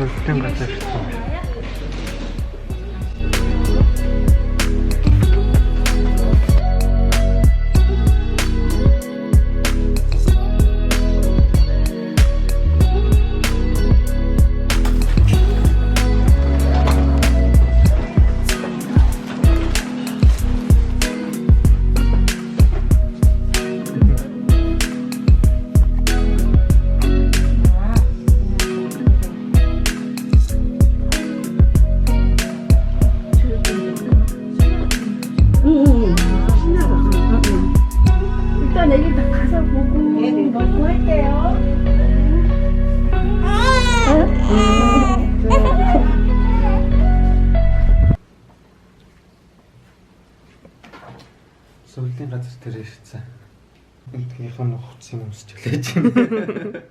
Сүүлдэн газар ирсэн. Сүүлдэн газар дээр ирсэн. Энтгийнх нь хувцас юм өмсч үлээж байна.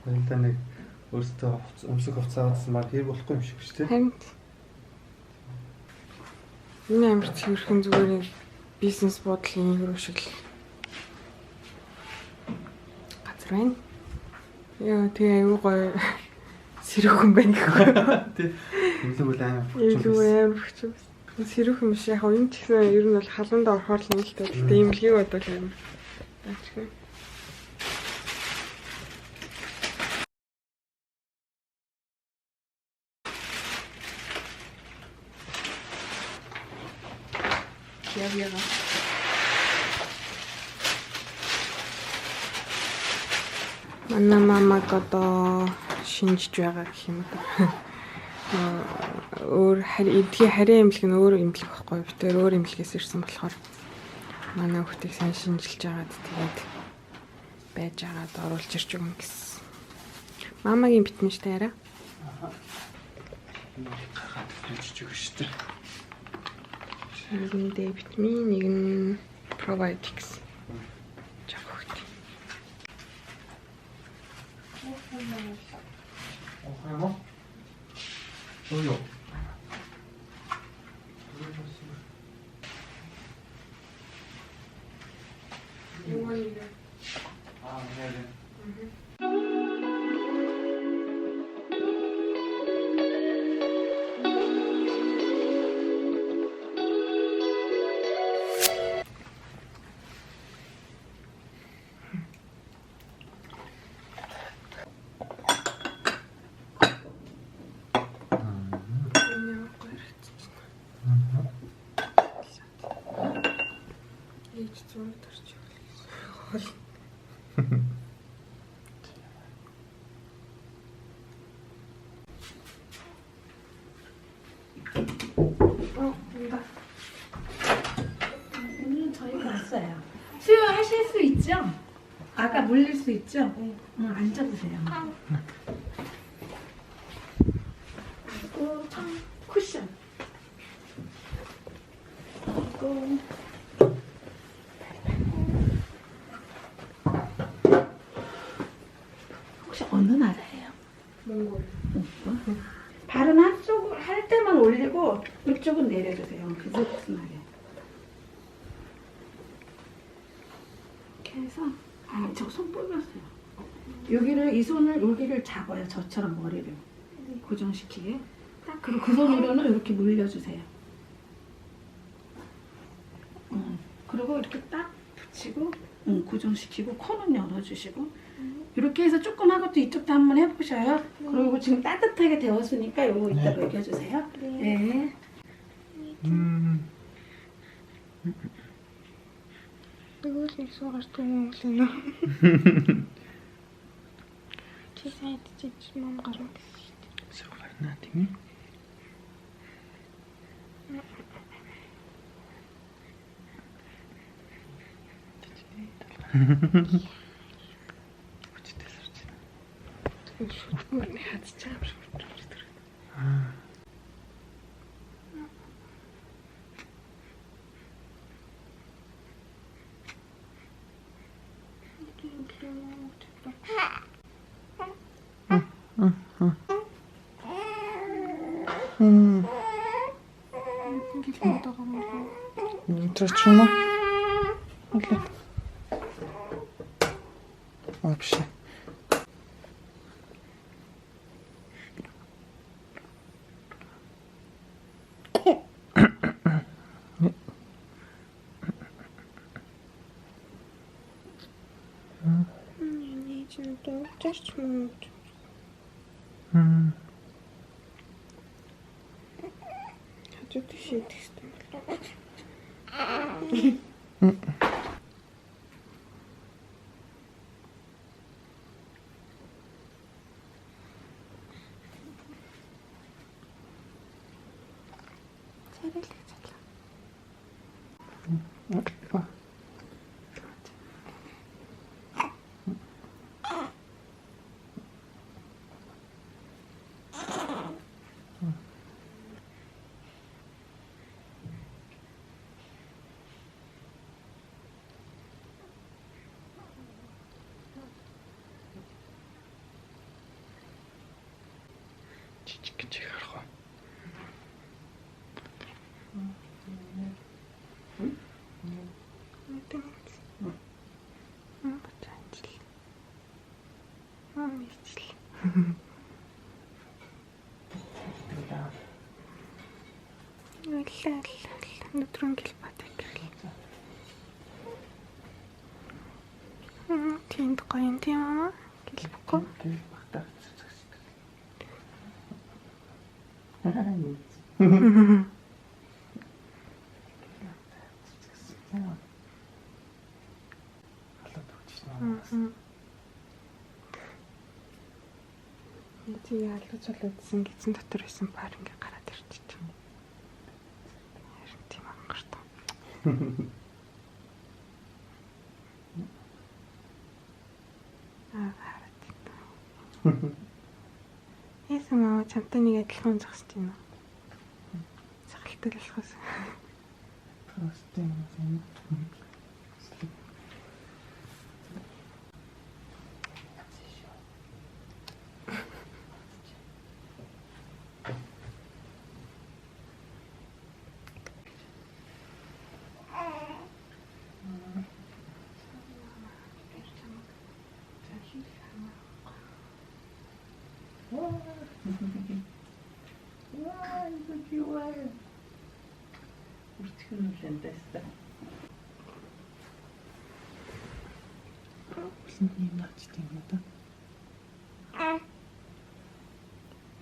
Энтэ нэг өөртөө өмсөх хувцас авсан маань хэрэг болохгүй юм шиг шүү дээ. Харин энэ амар цэвэрхэн зүгээр нэг бизнес бодлын хөрөг шиг л газар байна. Яа тэгээ аюу гоё сэрүүхэн байна гэхгүй. Тэг. Илүү амар хүрч байна. Сэрүүхэн биш яг энэ ч гэсэн ер нь бол халуунда орохоор л юм л та. Гэтэ имлгийг бодвол амар. Ачгүй. Яа. Манай мамаг одоо шинжиж байгаа гэх юм уу. Өөр эдгээр харийн имлэг нь өөр имлэг байхгүй. Би тэр өөр имлэгээс ирсэн болохоор манай хүүхдийг сайн шинжилж агаад тэгээд байж агаад оруулж ирж өгнө гэсэн. Мамагийн витаминтай арай. Гаргаад хийж өгч шүү дээ. Нэг нь D витамин, нэг нь probiotics. Жаг хүүхд. Охоо. Ой. 오늘은 저희가 왔어요. 수유하실 수 있죠? 아까 물릴 수 있죠? 앉아보세요. 그리고 쿠션. 그리고 혹시 어느 나라예요? 몽골. 발은 한쪽을 할 때만 올리고 이쪽은 내려주세요. 비스듬하게. 이렇게 해서 저 손 뿔렸어요. 여기를 이 손을 여기를 잡아요. 저처럼 머리를 고정시키게. 딱 그리고 그 손으로는 이렇게 물려주세요. 그리고 이렇게 딱 붙이고 고정시키고 코는 열어주시고. 이렇게 해서 조금 하고 또 이쪽도 한번 해보셔요. 그리고 지금 따뜻하게 데웠으니까 요거 이따 먹여주세요. 네. Тэгвэл нэг суугаартай юм уу нэ? Чи сайд чи мам гарна гэсэн шүү дээ. Суугаарна тийм ээ. Шүтмөр хадж байгаа юм шиг байна. Трачимо. Окей. Вообще. Яны чинь дуулж мөн. Хажууд шийдэх хэрэгтэй болов. Жижиг гэж харах уу? Өдрөн гэлбатай гэрэл. Тэнд гоё юм тийм аа. Гэлбэхгүй. Багтаа цэцгс. Тэгээ алгаж болоодсэн гизэн дотор байсан пар ингээ гараад ирчихэж байна. Харин тийм ангартай. Хараад. Яасан маа чамтай нэг адилхан зогсож байна уу? Захалтай л болохоос. Хостын юм.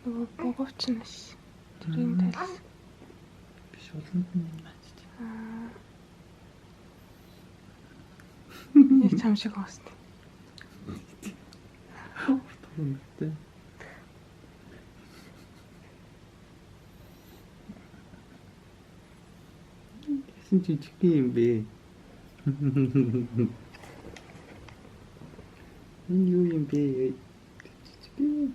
Нөгөө богоочнос тэрийн тал биш уланд нь юм аа. нэг цам шиг гоост. Хөөе. Гэсэн жижиг юм бэ. Юу юм бэ? Жижиг юм.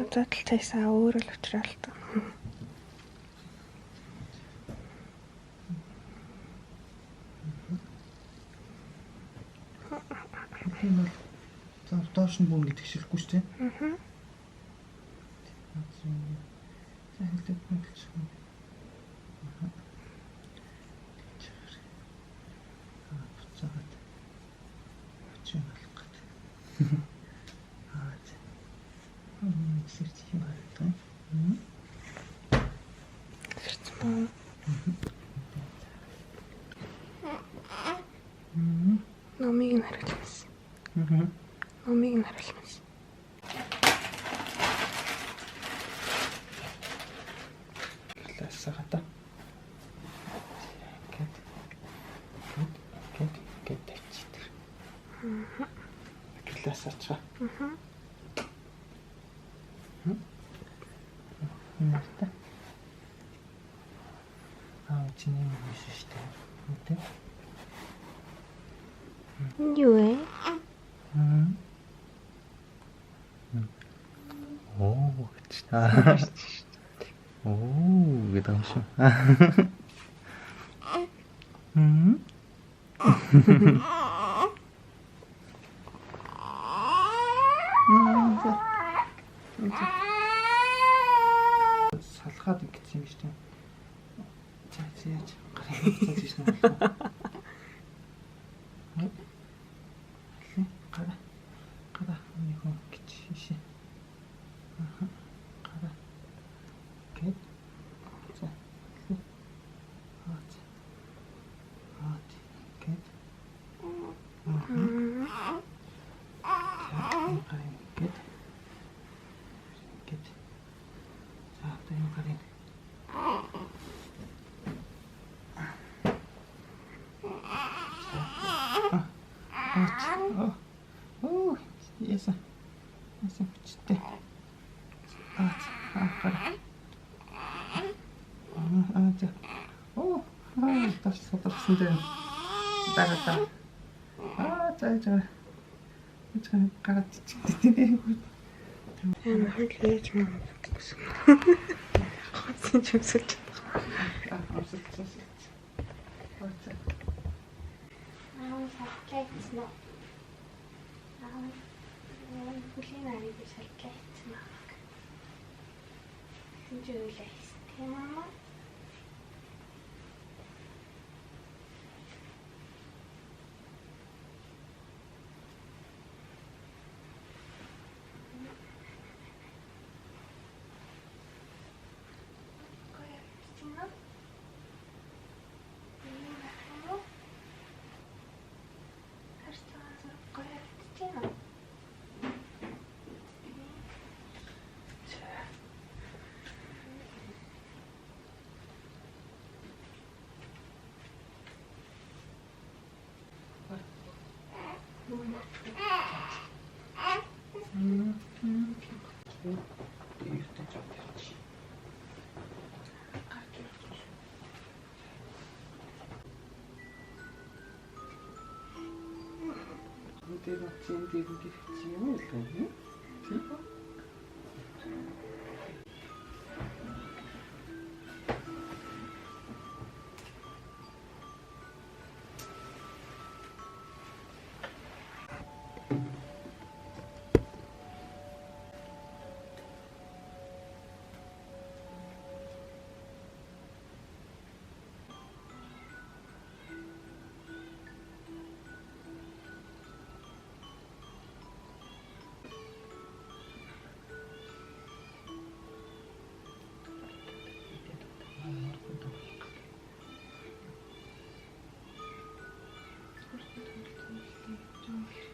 Задал цайсаа өөрөө л уучраалт. Тийм бол доош нь бүгд тэгшэрхгүй шүү дээ. Аа. За хэлдэг болчих юм. Буцаад. Очиж алах гэдэг. Сэрч юм байна. Сэрч мөн. Номыг нь харуулсан. Номыг нь харуулсан. Класс хата. Гэт тавьчих. Класс ачаа. Нарта. Чиний юм шүү дээ. Юу вэ? Оо, чаа. Оо, гэдэг юм шүү. Салхаад ингэсэн юм шүү дээ. Яаж гарах гэж байна. Гара нэг хүн гэж шээ. Гара. Гэт. За. Хат. Гэт. Гэт. Гэт. За, тань гарин. Oh, yes. Yes, чтэй. Гара. За. Оо, тарсан дээ. Дагата. За. Эцэг гараад чигтэй. Ямар хэлж юм гэсэн. Хатсан ч өсөж чадах. 살겠어. 훌륭한 아이들 살겠어. 흔들려 있어. 엄마. Thank you.